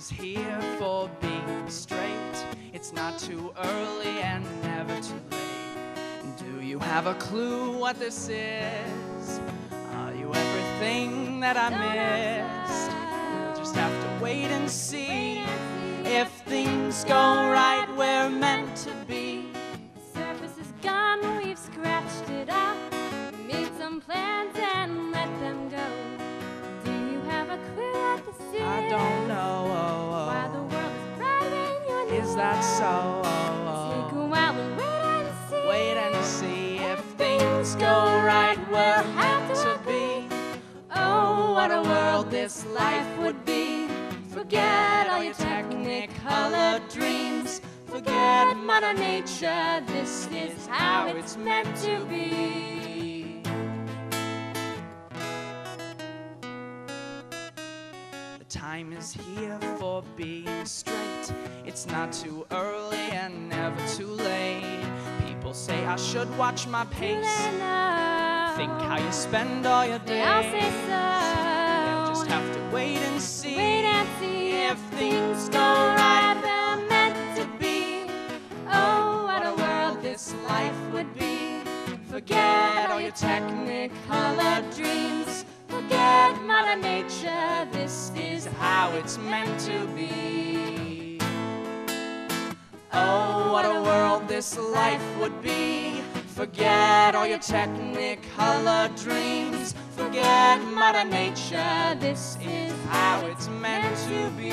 is here for being straight. It's not too early and never too late. Do you have a clue what this is? Are you everything that I missed? We'll just have to wait and see. If things go right, we're meant to be. The surface is gone, we've scratched it off. We made some plans and let them go. Do you have a clue what this is? I don't know. Why the world is bright when you're near. Is that so? Take a while and wait and see. Wait and see. If things go right, we're meant to be. Oh, what a world this life would be. Forget all your technicolor dreams. Forget Mother Nature. This is how it's meant to be. The time is here for being straight. It's not too early and never too late. People say I should watch my pace. Think how you spend all your days. I'll say so. They'll just have to wait and see. Wait and see if things go right, we're meant to be. Oh, what a world this life would be. Forget all your technicolor dreams. Forget Mother Nature. This is how it's meant to be. Oh, what a world this life would be. Forget all your technicolor dreams. Forget Mother Nature. This is how it's meant to be.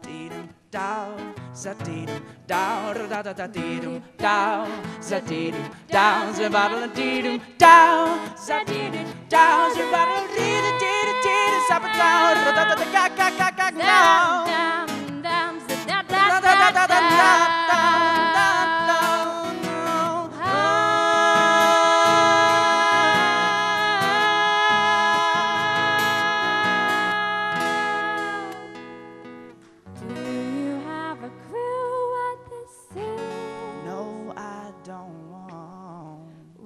Dee-dum dow, za-dee-dum dow, da-da-da-dee-dum dow, za-dee-dum dow, za-ba-da-dee-dum dow, za-dee-dum dow, za-ba-da-dee-dum-dee-dum-dee-dum, za-ba-dow, da-da-da-ga-ga-ga-ga-ga-ga-ga.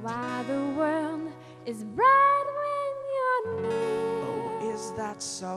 Why the world is bright when you're near. Oh, is that so?